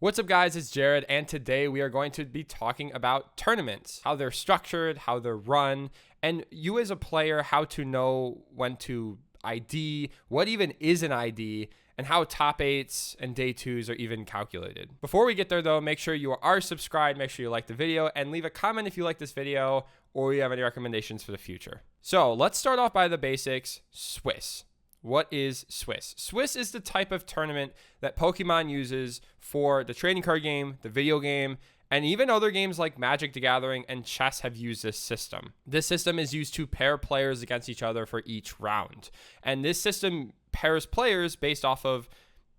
What's up, guys? It's Jared, and today we are going to be talking about tournaments, how they're structured, how they're run, and you as a player, how to know when to ID, what even is an ID, and how top 8s and day 2s are even calculated. Before we get there, though, make sure you are subscribed, make sure you like the video, and leave a comment if you like this video or you have any recommendations for the future. So let's start off by the basics. Swiss. What is Swiss? Swiss is the type of tournament that Pokemon uses for the trading card game, the video game, and even other games like Magic the Gathering and chess have used this system. This system is used to pair players against each other for each round. And this system pairs players based off of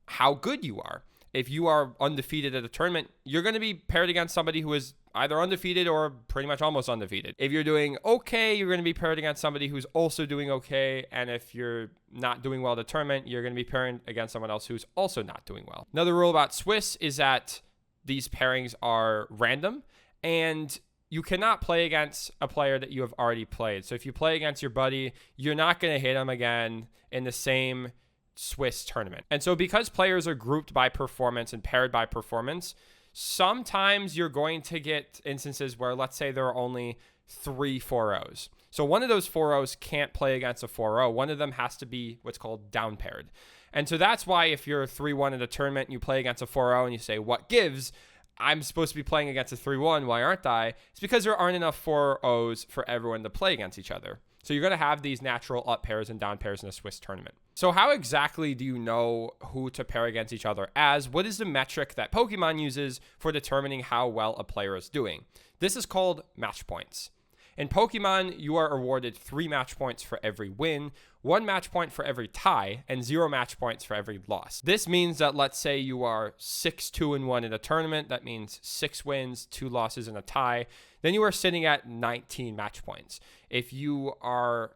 how good you are. If you are undefeated at a tournament, you're going to be paired against somebody who is either undefeated or pretty much almost undefeated. If you're doing okay, you're going to be paired against somebody who's also doing okay. And if you're not doing well at the tournament, you're going to be paired against someone else who's also not doing well. Another rule about Swiss is that these pairings are random and you cannot play against a player that you have already played. So if you play against your buddy, you're not going to hit him again in the same Swiss tournament. And so because players are grouped by performance and paired by performance, sometimes you're going to get instances where, let's say, there are only 3 4-0s. So one of those 4-0s can't play against a 4-0. One of them has to be what's called down paired. And so that's why if you're 3-1 in a tournament and you play against a 4-0 and you say, what gives? I'm supposed to be playing against a 3-1. Why aren't I? It's because there aren't enough 4-0s for everyone to play against each other. So you're going to have these natural up pairs and down pairs in a Swiss tournament. So how exactly do you know who to pair against each other as? What is the metric that Pokemon uses for determining how well a player is doing? This is called match points. In Pokemon, you are awarded 3 match points for every win, 1 match point for every tie, and 0 match points for every loss. This means that, let's say you are 6-2-1 in a tournament. That means 6 wins, 2 losses, and a tie. Then you are sitting at 19 match points. If you are,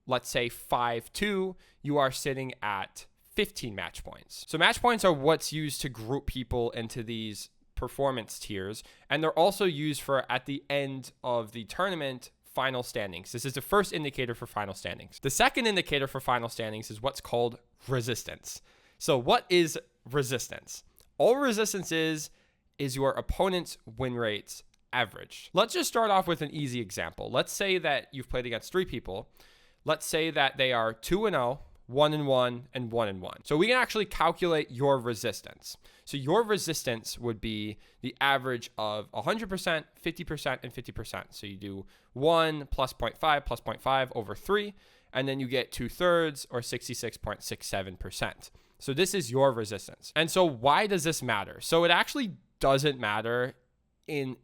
let's say, 5-2, you are sitting at 15 match points. So match points are what's used to group people into these performance tiers, and they're also used for, at the end of the tournament, final standings. This is the first indicator for final standings. The second indicator for final standings is what's called resistance. So what is resistance? All resistance is your opponent's win rates averaged. Let's just start off with an easy example. Let's say that you've played against 3 people. Let's say that they are 2-0, 1-1, and 1-1. So we can actually calculate your resistance. So your resistance would be the average of 100%, 50%, and 50%. So you do 1 plus 0.5 plus 0.5 over 3, and then you get 2/3 or 66.67%. So this is your resistance. And so why does this matter? So it actually doesn't matter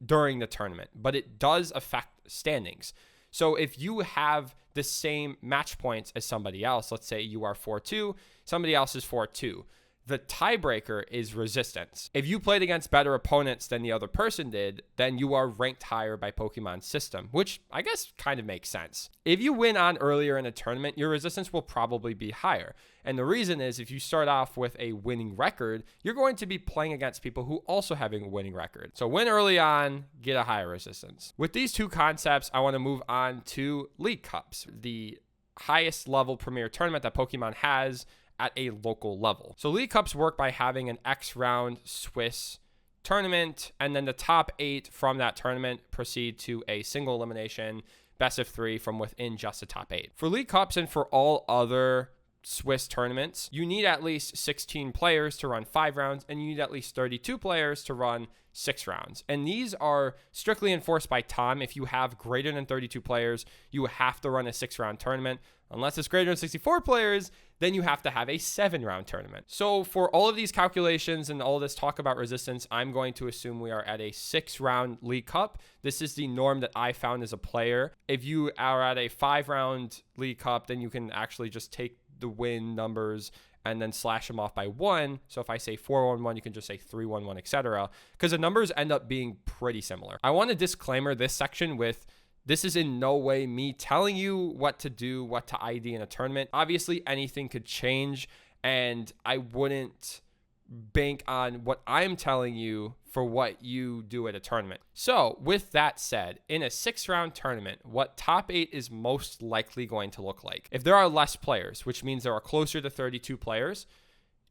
during the tournament, but it does affect standings. So if you have the same match points as somebody else, let's say you are 4-2, somebody else is 4-2, the tiebreaker is resistance. If you played against better opponents than the other person did, then you are ranked higher by Pokemon's system, which I guess kind of makes sense. If you win on earlier in a tournament, your resistance will probably be higher. And the reason is if you start off with a winning record, you're going to be playing against people who also have a winning record. So win early on, get a higher resistance. With these two concepts, I want to move on to League Cups, the highest level premier tournament that Pokemon has at a local level. So League Cups work by having an X round Swiss tournament, and then the top 8 from that tournament proceed to a single elimination best of 3 from within just the top 8. For League Cups and for all other Swiss tournaments, you need at least 16 players to run 5 rounds, and you need at least 32 players to run 6 rounds. And these are strictly enforced by Tom. If you have greater than 32 players, you have to run a 6-round tournament. Unless it's greater than 64 players, then you have to have a 7-round tournament. So for all of these calculations and all this talk about resistance, I'm going to assume we are at a 6-round League Cup. This is the norm that I found as a player. If you are at a 5-round League Cup, then you can actually just take the win numbers and then slash them off by 1. So if I say 4-1-1, you can just say 3-1-1, etc. Because the numbers end up being pretty similar. I want to disclaimer this section with, this is in no way me telling you what to do, what to ID in a tournament. Obviously, anything could change, and I wouldn't bank on what I'm telling you for what you do at a tournament. So with that said, in a 6-round tournament, what top 8 is most likely going to look like? If there are less players, which means there are closer to 32 players,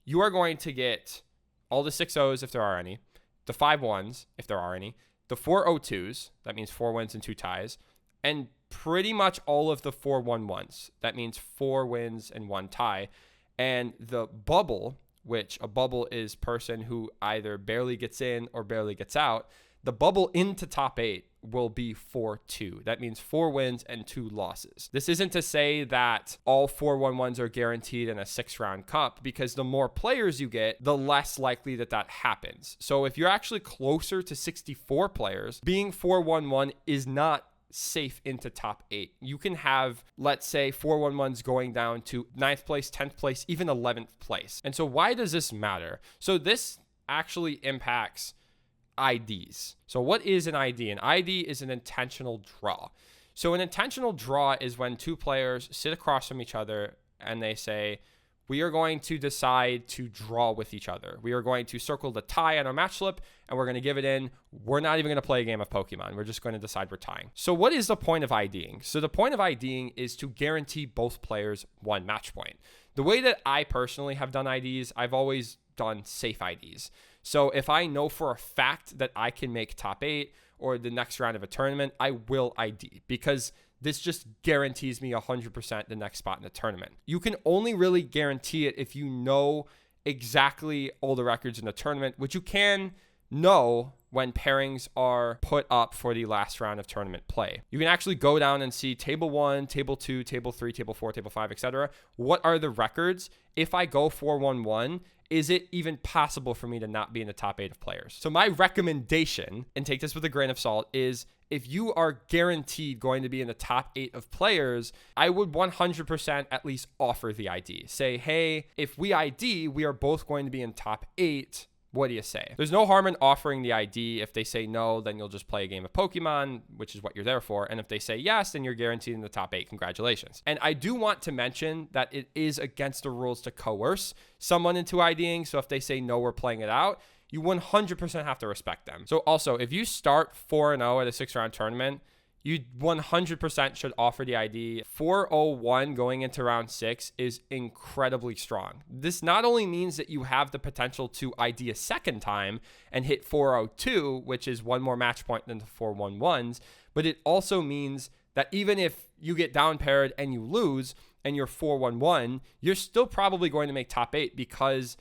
you are going to get all the 6-0s if there are any, the 5-1s, if there are any, the 4-0-2s, that means 4 wins and 2 ties, and pretty much all of the 4-1-1s, that means 4 wins and 1 tie. And the bubble, which a bubble is person who either barely gets in or barely gets out, the bubble into top 8 will be 4-2. That means 4 wins and 2 losses. This isn't to say that all 4-1-1s are guaranteed in a 6-round cup, because the more players you get, the less likely that happens. So if you're actually closer to 64 players, being 4-1-1 is not safe into top 8. You can have, let's say, 4-1-1s going down to 9th place, 10th place, even 11th place. And so why does this matter? So this actually impacts IDs. So what is an ID? An ID is an intentional draw. So an intentional draw is when 2 players sit across from each other and they say, we are going to decide to draw with each other. We are going to circle the tie on our match slip and we're going to give it in. We're not even going to play a game of Pokemon. We're just going to decide we're tying. So what is the point of IDing? So the point of IDing is to guarantee both players 1 match point. The way that I personally have done IDs, I've always done safe IDs. So if I know for a fact that I can make top 8 or the next round of a tournament, I will ID, because this just guarantees me 100% the next spot in the tournament. You can only really guarantee it if you know exactly all the records in the tournament, which you can know when pairings are put up for the last round of tournament play. You can actually go down and see table 1, table 2, table 3, table 4, table 5, etc. What are the records? If I go 4-1-1, is it even possible for me to not be in the top 8 of players? So my recommendation, and take this with a grain of salt, is if you are guaranteed going to be in the top 8 of players, I would 100% at least offer the ID. Say, hey, if we ID, we are both going to be in top 8. What do you say? There's no harm in offering the ID. If they say no, then you'll just play a game of Pokemon, which is what you're there for. And if they say yes, then you're guaranteed in the top 8. Congratulations. And I do want to mention that it is against the rules to coerce someone into IDing. So if they say no, we're playing it out, you 100% have to respect them. So also, if you start 4-0 at a 6-round tournament, you 100% should offer the ID. 4-0-1 going into round 6 is incredibly strong. This not only means that you have the potential to ID a second time and hit 4-0-2, which is 1 more match point than the 4-1-1s, but it also means that even if you get down paired and you lose and you're 4-1-1, you're still probably going to make top 8 because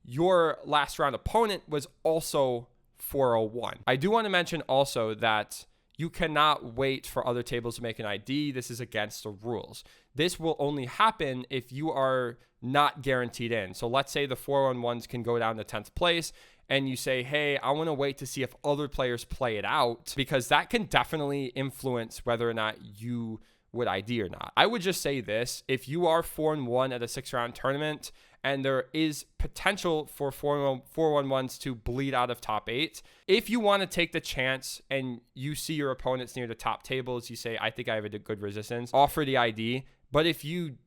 your last round opponent was also 4-0-1. I do want to mention also that you cannot wait for other tables to make an ID. This is against the rules. This will only happen if you are not guaranteed in. So let's say the 4-1-1s can go down to 10th place and you say, hey, I want to wait to see if other players play it out, because that can definitely influence whether or not you would ID or not. I would just say this: if you are 4-1 at a 6-round tournament and there is potential for 4-1-1s to bleed out of top 8, if you want to take the chance and you see your opponents near the top tables, you say, I think I have a good resistance, offer the ID. But if you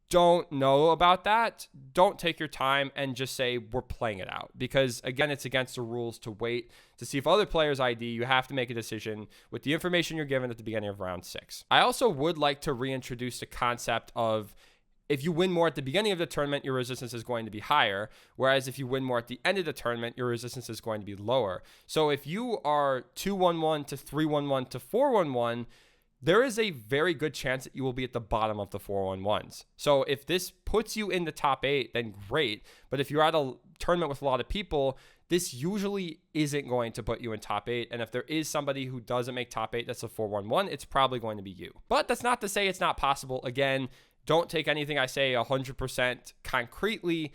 don't know about that, don't take your time and just say we're playing it out, because again, it's against the rules to wait to see if other players ID. You have to make a decision with the information you're given at the beginning of round 6. I also would like to reintroduce the concept of, if you win more at the beginning of the tournament, your resistance is going to be higher. Whereas if you win more at the end of the tournament, your resistance is going to be lower. So if you are 2-1-1 to 3-1-1 to 4-1-1, there is a very good chance that you will be at the bottom of the 4-1-1s. So if this puts you in the top 8, then great. But if you're at a tournament with a lot of people, this usually isn't going to put you in top 8. And if there is somebody who doesn't make top 8 that's a 4-1-1, it's probably going to be you. But that's not to say it's not possible. Again, don't take anything I say 100% concretely.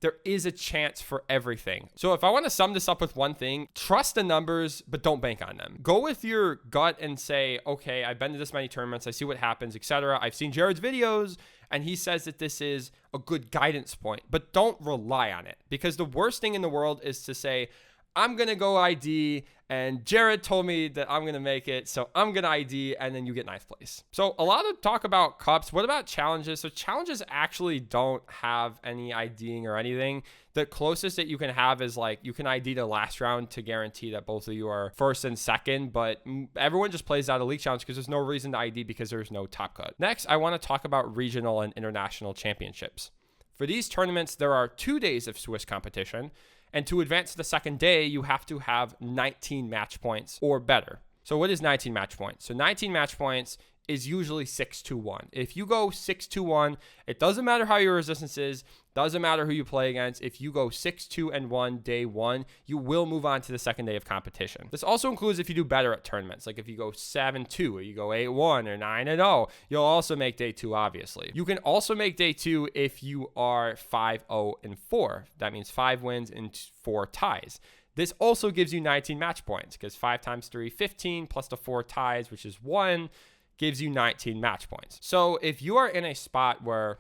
There is a chance for everything. So if I want to sum this up with one thing, trust the numbers, but don't bank on them. Go with your gut and say, okay, I've been to this many tournaments, I see what happens, etc. I've seen Jared's videos and he says that this is a good guidance point, but don't rely on it, because the worst thing in the world is to say, I'm going to go ID and Jared told me that I'm going to make it, so I'm going to ID, and then you get 9th place. So a lot of talk about cups. What about challenges? So challenges actually don't have any IDing or anything. The closest that you can have is like you can ID the last round to guarantee that both of you are first and second, but everyone just plays out a league challenge because there's no reason to ID because there's no top cut. Next, I want to talk about regional and international championships. For these tournaments, there are 2 days of Swiss competition, And to advance to the second day, you have to have 19 match points or better. So what is 19 match points? So 19 match points is usually 6-1. If you go 6-1, it doesn't matter how your resistance is, doesn't matter who you play against. If you go 6-2-1 day one, you will move on to the second day of competition. This also includes if you do better at tournaments, like if you go 7-2 or you go 8-1 or 9-0, you'll also make day two, obviously. You can also make day two if you are 5-0-4. That means 5 wins and 4 ties. This also gives you 19 match points because 5 times 3, 15 plus the 4 ties, which is 1, gives you 19 match points. So if you are in a spot where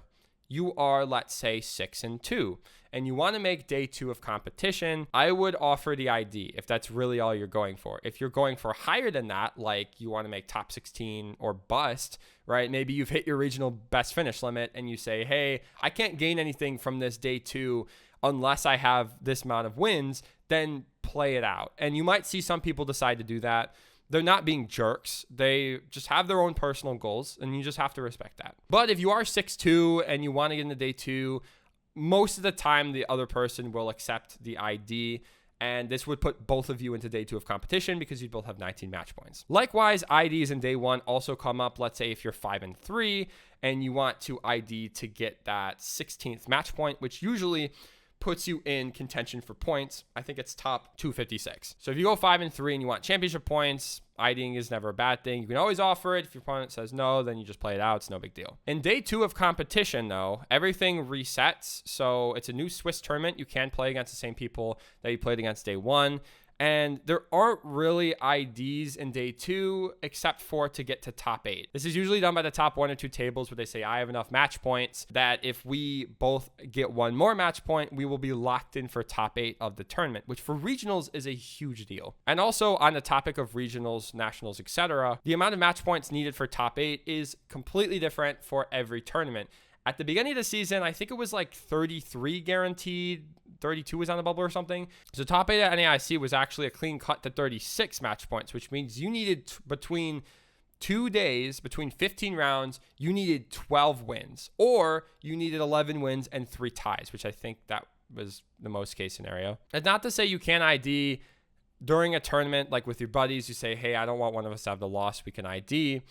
you are, let's say, 6-2, and you want to make day two of competition, I would offer the ID if that's really all you're going for. If you're going for higher than that, like you want to make top 16 or bust, right? Maybe you've hit your regional best finish limit and you say, hey, I can't gain anything from this day two unless I have this amount of wins, then play it out. And you might see some people decide to do that. They're not being jerks. They just have their own personal goals, and you just have to respect that. But if you are 6-2 and you want to get into day two, most of the time the other person will accept the ID, and this would put both of you into day two of competition because you both have 19 match points. Likewise, IDs in day one also come up. Let's say if you're 5-3 and you want to ID to get that 16th match point, which usually puts you in contention for points. I think it's top 256. So if you go 5-3 and you want championship points, IDing is never a bad thing. You can always offer it. If your opponent says no, then you just play it out. It's no big deal. In day two of competition, though, everything resets. So it's a new Swiss tournament. You can play against the same people that you played against day one. And there aren't really IDs in day two except for to get to top 8. This is usually done by the top 1 or 2 tables where they say, I have enough match points that if we both get one more match point, we will be locked in for top 8 of the tournament, which for regionals is a huge deal. And also on the topic of regionals, nationals, etc., the amount of match points needed for top 8 is completely different for every tournament. At the beginning of the season, I think it was like 33 guaranteed, 32 was on the bubble or something. So top 8 at NAIC was actually a clean cut to 36 match points, which means you needed between 2 days, between 15 rounds, you needed 12 wins, or you needed 11 wins and 3 ties, which I think that was the most case scenario. And not to say you can't ID during a tournament, like with your buddies, you say, hey, I don't want one of us to have the loss, we can ID.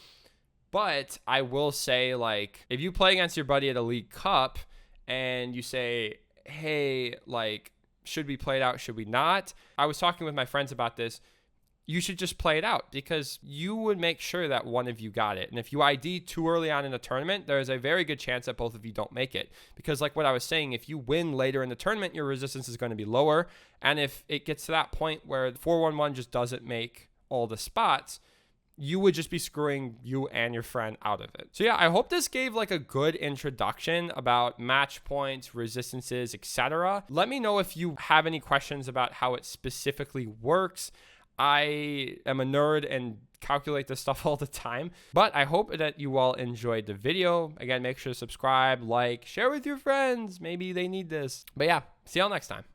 But I will say, like, if you play against your buddy at a League Cup and you say, hey, like, should we play it out? Should we not? I was talking with my friends about this. You should just play it out because you would make sure that one of you got it. And if you ID too early on in the tournament, there's a very good chance that both of you don't make it. Because like what I was saying, if you win later in the tournament, your resistance is going to be lower. And if it gets to that point where the 4-1-1 just doesn't make all the spots, you would just be screwing you and your friend out of it. So yeah, I hope this gave like a good introduction about match points, resistances, etc. Let me know if you have any questions about how it specifically works. I am a nerd and calculate this stuff all the time, but I hope that you all enjoyed the video. Again, make sure to subscribe, like, share with your friends. Maybe they need this. But yeah, see y'all next time.